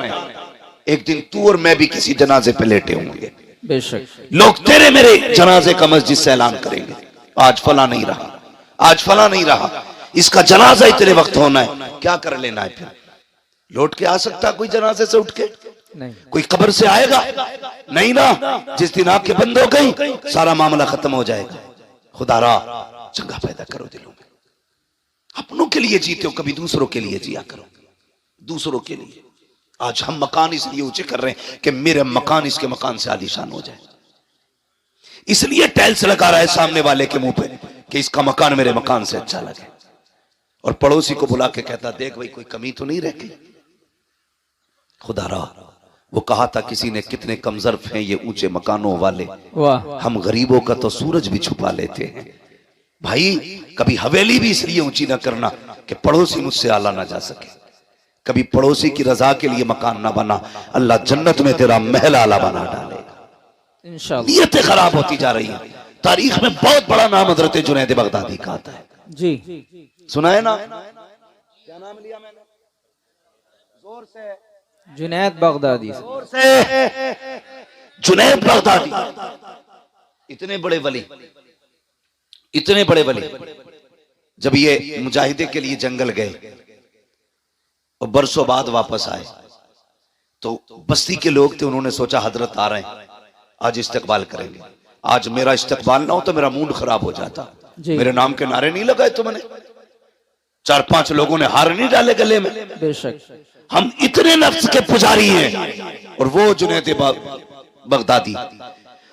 एक दिन तू और मैं भी किसी जनाजे पे लेटे होंगे, बेशक लोग तेरे मेरे जनाजे का मस्जिद से ऐलान करेंगे, आज फला नहीं रहा, आज फला नहीं रहा, इसका जनाजा इतने वक्त होना है, क्या कर लेना है? फिर लौट के आ सकता कोई जनाजे से उठ के? नहीं। कोई कब्र से आएगा? नहीं ना। जिस दिन आंखें बंद हो गई सारा मामला खत्म हो जाएगा। खुदारा जगह पैदा करो दिलों में, अपनों के लिए जीते हो, कभी दूसरों के लिए जिया करो, दूसरों के लिए। आज हम मकान इसलिए ऊंचे कर रहे हैं कि मेरे मकान इसके मकान से आलीशान हो जाए, इसलिए टाइल्स लगा रहा है सामने वाले के मुंह पे कि इसका मकान मेरे मकान से अच्छा लगे, और पड़ोसी को बुला के कहता देख भाई कोई कमी तो नहीं रह गई। खुदारा वो कहा था किसी ने, कितने कमजर्फ हैं ये ऊंचे मकानों वाले, वाह। हम गरीबों का तो सूरज भी छुपा लेते हैं। भाई कभी हवेली भी इसलिए ऊंची ना करना कि पड़ोसी मुझसे आला ना जा सके, कभी पड़ोसी की रजा के लिए मकान ना बना, अल्लाह जन्नत में तेरा महल आला बना डालेगा। इंशाअल्लाह। नीयतें खराब होती जा रही हैं। तारीख में बहुत बड़ा नाम हजरत जुनैद बगदादी का आता है, जी सुना है ना? क्या नाम लिया मैंने? जोर से। जुनैद बगदादी। जोर से। जुनैद बगदादी, इतने बड़े वली, इतने बड़े वली, जब ये मुजाहिदे के लिए जंगल गए और बरसों बाद वापस आए तो बस्ती के लोग थे, उन्होंने सोचा हजरत आ रहे हैं, आज इस्तकबाल करेंगे। आज मेरा इस्तकबाल ना हो तो मेरा मूड खराब हो जाता। मेरे नाम के नारे नहीं लगाए तुमने, 4-5 लोगों ने हार नहीं डाले गले में। बेशक हम इतने नफ्स के पुजारी हैं, और वो जुनैद बगदादी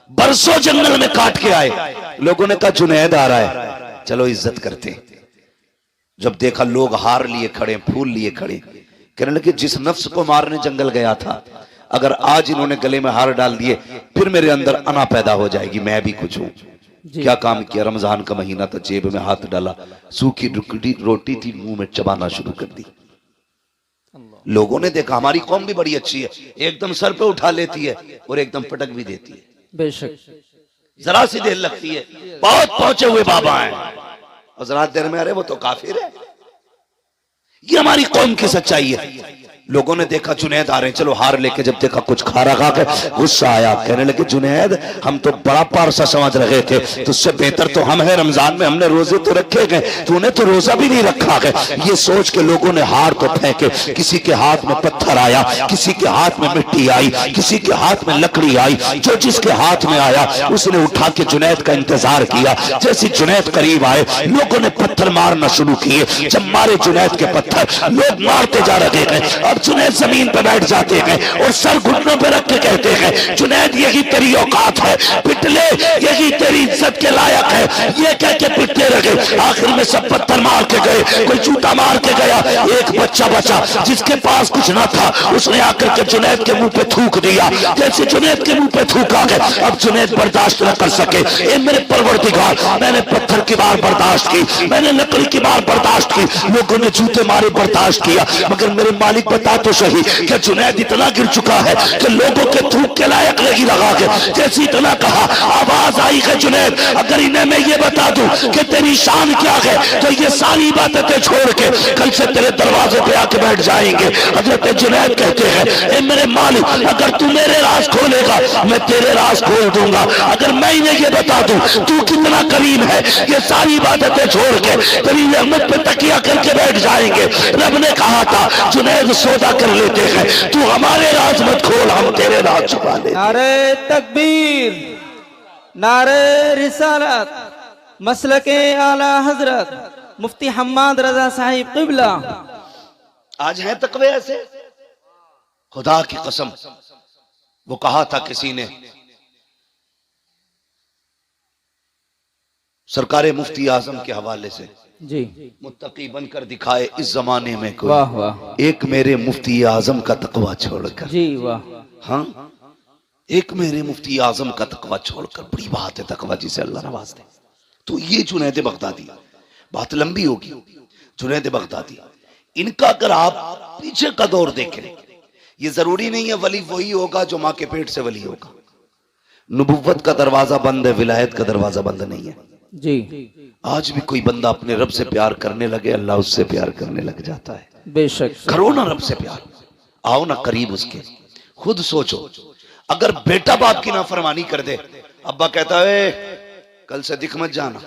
बरसों जंगल में काट के आए। लोगों ने कहा जुनैद आ रहा है, चलो इज्जत करते। जब देखा लोग हार लिए खड़े, फूल लिए खड़े, कहने लगे जिस नफ्स को मारने जंगल गया था, अगर आज इन्होंने गले में हार डाल दिए फिर मेरे अंदर अना पैदा हो जाएगी, मैं भी कुछ हूं। क्या काम किया? रमजान का महीना था, जेब में हाथ डाला, सूखी रोटी थी, मुंह में चबाना शुरू कर दी। लोगों ने देखा हमारी कौम भी बड़ी अच्छी है, एकदम सर पे उठा लेती है और एकदम पटक भी देती है। बेशक जरा सी देर लगती है, बहुत पहुंचे हुए बाबा हैं, और जरा देर में अरे वो तो काफिर है। ये हमारी कौम की सच्चाई है। लोगों ने देखा जुनैद आ रहे हैं, चलो हार लेके, जब देखा कुछ खा रखा के गुस्सा आया, कहने लगे जुनैद हम तो बड़ा पारसा समझ रहे थे, तुझसे बेहतर तो हम हैं, रमजान में हमने रोजे तो रखे गए, तूने तो रोजा भी नहीं रखा है। ये सोच के लोगों ने हार तो फेंके, किसी के हाथ में पत्थर आया, किसी के हाथ में मिट्टी आई, किसी के हाथ में लकड़ी आई, जो जिसके हाथ में आया उसने उठा के जुनैद का इंतजार किया। जैसे जुनैद करीब आए लोगों ने पत्थर मारना शुरू किए। जब मारे जुनैद के पत्थर, लोग मारते जा रहे हैं। जुनैद जमीन पर बैठ जाते हैं और सर घुटनों पर रख के कहते हैं जुनैद यही तेरी औकात है, पिटले यही तेरी इज्जत के लायक है। ये कह के पिटते रहे। आखिर में सब पत्थर मार के गए, कोई जूता मार के गया। एक बच्चा बचा जिसके पास कुछ ना था, उसने आकर के जुनैद के मुंह पे थूक दिया। जैसे जुनैद के मुंह पे थूका गया, अब जुनैद बर्दाश्त न कर सके। ए मेरे परवरदिगार, मैंने पत्थर की बार बर्दाश्त की, मैंने लकड़ी की बार बर्दाश्त की, लोगों ने जूते मारे बर्दाश्त किया, मगर मेरे मालिक बता तो सही कि जुनैद इतना गिर चुका है कि लोगों के थूक के लायक नहीं लगा के। जैसे इतना कहा, आवाज आई है जुनैद अगर इन्हें मैं ये बता दूं कि तेरी शान क्या है तो ये सारी बातें छोड़ के कल से तेरे दरवाजे पे आके बैठ जाएंगे। हजरत जुनैद कहते हैं ए मेरे मालिक, अगर तू मेरे राज खोलेगा मैं तेरे राज खोल दूंगा। अगर मैं इन्हें ये बता दूं तू कितना करीम है, ये सारी बातें छोड़ के तेरी रहमत पे तकिया करके बैठ जाएंगे। रब ने कहा था जुनैद सौदा कर लेते हैं, तू हमारे राज मत खोल, हम तेरे राज छुपा ले। नारे तकबीर, नारे रिसालत, मसलके आला हजरत मुफ्ती हम्माद रजा साहिब क़िबला। आज है तकवे ऐसे, खुदा की कसम। वो कहा था किसी ने, सरकारे मुफ्ती आजम के हवाले से, जी मुत्तकी बनकर दिखाए इस जमाने में कोई, वाह वाह, एक मेरे मुफ्ती आजम का तकवा छोड़कर। जी वाह। हाँ, एक मेरे मुफ्ती आजम का तकवा छोड़कर। बड़ी बात है तकवा जिसे अल्लाह नवाज दे। तो ये जुनैद बगदादी, बात लंबी होगी। जुनैद बगदादी, इनका अगर आप पीछे का दौर देखें, ये जरूरी नहीं है वली वही होगा जो माँ के पेट से वली होगा। नबुव्वत का दरवाजा बंद है, विलायत का दरवाजा बंद नहीं है। जी आज भी कोई बंदा अपने रब से प्यार करने लगे, अल्लाह उससे प्यार करने लग जाता है। बेशक करो ना रब से प्यार। आओ ना करीब उसके, खुद सोचो। अगर बेटा बाप की नाफरमानी कर दे, अब्बा कहता है कल से दिख मत जाना।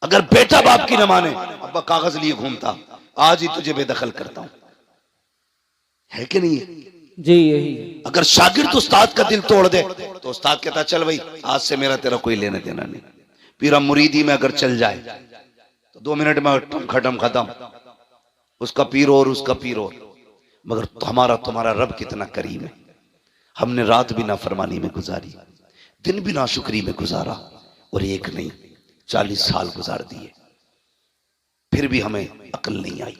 अगर बेटा बाप की न माने, अब्बा कागज लिए घूमता, आज ही तुझे बेदखल करता हूं, है कि नहीं है? जी यही है। अगर शागिर्द उस्ताद का दिल तोड़ दे तो उस्ताद कहता चल भाई आज से मेरा तेरा कोई लेने देना नहीं। पीरा मुरीदी में अगर चल जाए तो 2 मिनट में खत्म, उसका पीर और उसका पीर और। मगर हमारा तुम्हारा रब कितना करीम है। हमने रात भी नाफरमानी में गुजारी, दिन भी नाशुक्री में गुजारा, और एक नहीं 40 साल गुजार दिए, फिर भी हमें अकल नहीं आई।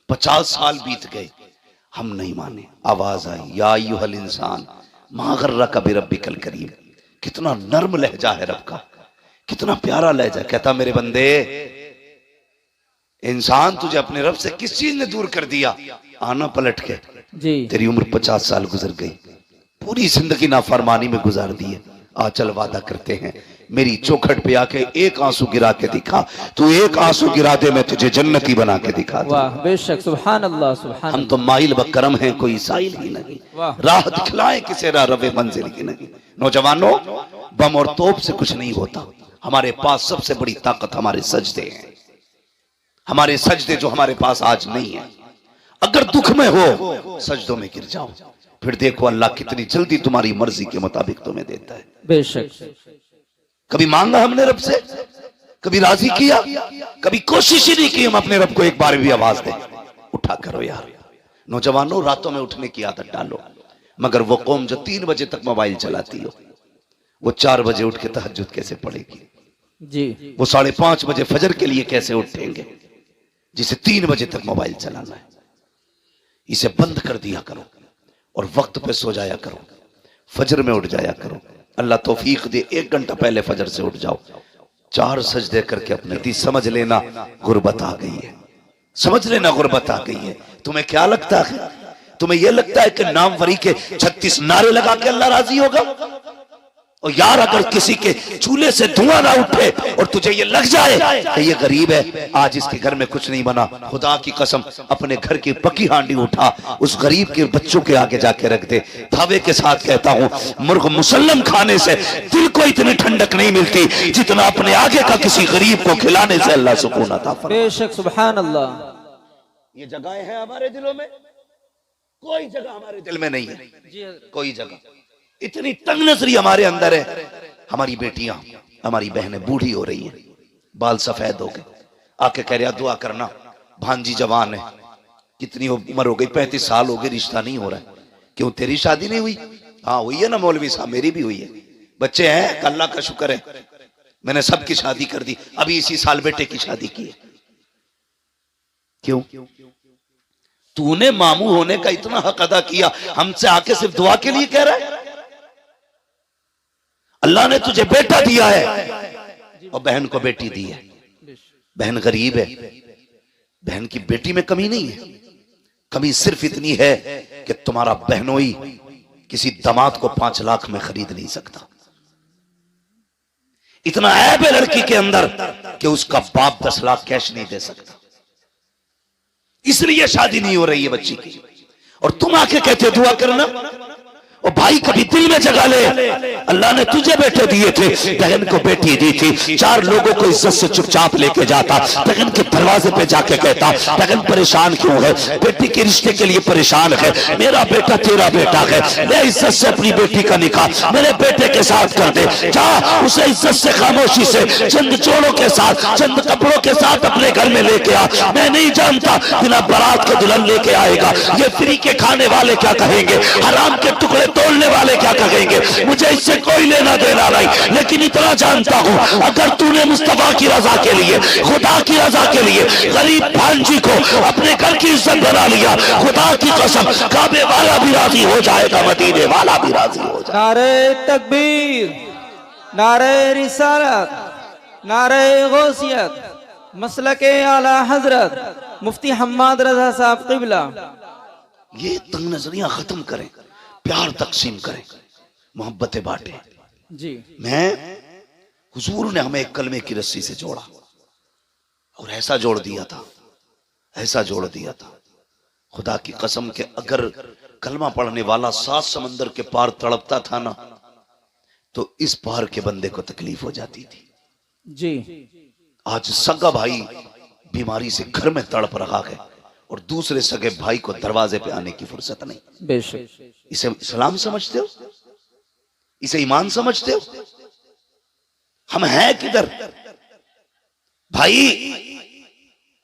50 साल बीत गए, हम नहीं माने। आवाज आई या अय्युहल इंसान मा गर्रका बिरब्बिकल करीम। कितना नर्म लहजा है रब का, कितना प्यारा लहजा। कहता मेरे बंदे, इंसान तुझे अपने रब से किस चीज ने दूर कर दिया? आना पलट के जी। तेरी उम्र 50 साल गुजर गई, पूरी जिंदगी नाफरमानी में गुजार दी है। आ चल वादा करते हैं, मेरी चौखट पे आके एक आंसू गिरा के दिखा, तू एक आंसू गिरा दे, मैं तुझे जन्नती बना के दिखा दूं। वाह बेशक, सुभान अल्लाह सुभान हम तो माइल बकरम हैं, कोई साइल ही नहीं। वाह। राह दिखलाए किसे राह रवे मंजिल की नहीं। नौजवानों, बम और तोप से कुछ नहीं होता। हमारे पास सबसे बड़ी ताकत हमारे सजदे हैं, हमारे सजदे जो हमारे पास आज नहीं है। अगर दुख में हो सजदों में गिर जाओ, फिर देखो अल्लाह कितनी जल्दी तुम्हारी मर्जी के मुताबिक तुम्हें देता है। बेशक। कभी मांगा हमने रब से, कभी राजी किया, कभी कोशिश ही नहीं की हम अपने रब को एक बार भी आवाज दे उठा करो यार। नौजवानों, रातों में उठने की आदत डालो। मगर वो कौम जो 3 बजे तक मोबाइल चलाती हो, वो 4 बजे उठ के तहज्जुद कैसे पढ़ेगी? जी। वो 5:30 बजे फजर के लिए कैसे उठेंगे, जिसे 3 बजे तक मोबाइल चलाना है? इसे बंद कर दिया करो और वक्त पे सो जाया करो, फजर में उठ जाया करो। अल्लाह तौफीक दे, 1 घंटा पहले फजर से उठ जाओ, 4 सजदे करके अपने दी। समझ लेना गुर्बत आ गई है, समझ लेना गुर्बत आ गई है। तुम्हें क्या लगता है? तुम्हें यह लगता है कि नामवरी के 36 नारे लगा के अल्लाह राजी होगा? और यार अगर किसी के चूल्हे से धुआं ना उठे और तुझे ये लग जाए कि ये गरीब है, आज इसके घर में कुछ नहीं बना, खुदा की कसम अपने घर की पकी हांडी उठा, उस गरीब के बच्चों के आगे जाके रख दे। दावे के साथ कहता हूं, मुर्ग मुसल्लम खाने से दिल को इतनी ठंडक नहीं मिलती जितना अपने आगे का किसी गरीब को खिलाने से अल्लाह सुकून अता फरमाता। बेशक, सुभान अल्लाह। ये जगहें हैं हमारे दिलों में, कोई जगह हमारे दिल में नहीं है, कोई जगह। इतनी तंग नजरी हमारे अंदर है। हमारी बेटियां, हमारी बहनें बूढ़ी हो रही हैं, बाल सफेद हो गए, आके कह रहा दुआ करना, भांजी जवान है, कितनी उम्र हो गई, 35 साल हो गए, रिश्ता नहीं हो रहा है। क्यों, तेरी शादी नहीं हुई? हाँ हुई है ना मौलवी साहब, मेरी भी हुई है, बच्चे हैं, अल्लाह का शुक्र है, मैंने सबकी शादी कर दी, अभी इसी साल बेटे की शादी की है। क्यों? तूने मामू होने का इतना हक अदा किया, हमसे आके सिर्फ दुआ के लिए कह रहा है? अल्लाह ने तुझे बेटा दिया है और बहन को बेटी दी है। बहन गरीब है, बहन की बेटी में कमी नहीं है, कमी सिर्फ इतनी है कि तुम्हारा बहनोई किसी दामाद को 5 लाख में खरीद नहीं सकता। इतना ऐब है लड़की के अंदर कि उसका बाप 10 लाख कैश नहीं दे सकता, इसलिए शादी नहीं हो रही है बच्ची की। और तुम आके कहते हो दुआ करना। और भाई कभी दिल में जगा ले, अल्लाह ने तुझे बेटे दिए थे, बहन को बेटी दी थी, 4 लोगों को इज्जत से चुपचाप लेके जाता, बहन के दरवाजे पे जाके कहता बहन परेशान क्यों है, बेटी के रिश्ते के लिए परेशान है, मेरा बेटा तेरा बेटा है, ले इज्जत से अपनी बेटी का निकाह मेरे बेटे के साथ कर दे, जा उसे इज्जत से खामोशी से चंद जोड़ों के साथ, चंद कपड़ों के साथ अपने घर में लेके आ। मैं नहीं जानता बिना बारात के दुल्हन लेके आएगा, ये फ्री के खाने वाले क्या कहेंगे, हराम के टुकड़े तोड़ने वाले क्या कहेंगे, मुझे इससे कोई लेना देना नहीं, लेकिन इतना जानता हूं अगर तूने मुस्तफा की रजा के लिए, खुदा की रजा के लिए गरीब भांजी को अपने घर की इज्जत बना लिया, खुदा की कसम काबे वाला भी राजी हो जाएगा, मदीने वाला भी राजी हो जाएगा। नारे तकबीर, नारे रिसालत, नारे गौसियत, मसलके आला हजरत मुफ्ती हम्माद रजा साहब क़िबला। ये तंग नजरियां खत्म करें, प्यार तकसीम करें, मोहब्बतें बांटें। जी। हुजूर ने हमें एक कलमे की रस्सी से जोड़ा और ऐसा जोड़ दिया था, ऐसा जोड़ दिया था, खुदा की कसम के अगर कलमा पढ़ने वाला 7 समंदर के पार तड़पता था ना, तो इस पार के बंदे को तकलीफ हो जाती थी। जी। आज सगा भाई बीमारी से घर में तड़प रहा है और दूसरे सगे भाई को दरवाजे पे आने की फुर्सत नहीं। बेशक। इसे इस्लाम समझते हो? इसे ईमान समझते हो? हम हैं किधर भाई?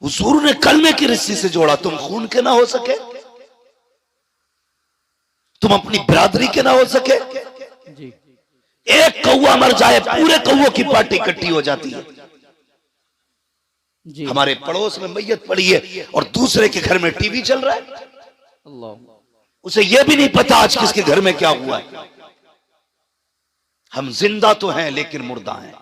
हुजूर ने कलमे की रस्सी से जोड़ा, तुम खून के ना हो सके, तुम अपनी बिरादरी के ना हो सके। जी। एक कौवा मर जाए पूरे कौवों की पार्टी इकट्ठी हो जाती है। जी। हमारे पड़ोस में मैयत पड़ी है और दूसरे के घर में टीवी चल रहा है, अल्लाह। उसे यह भी नहीं पता आज किसके घर में क्या हुआ है। हम जिंदा तो हैं लेकिन मुर्दा हैं।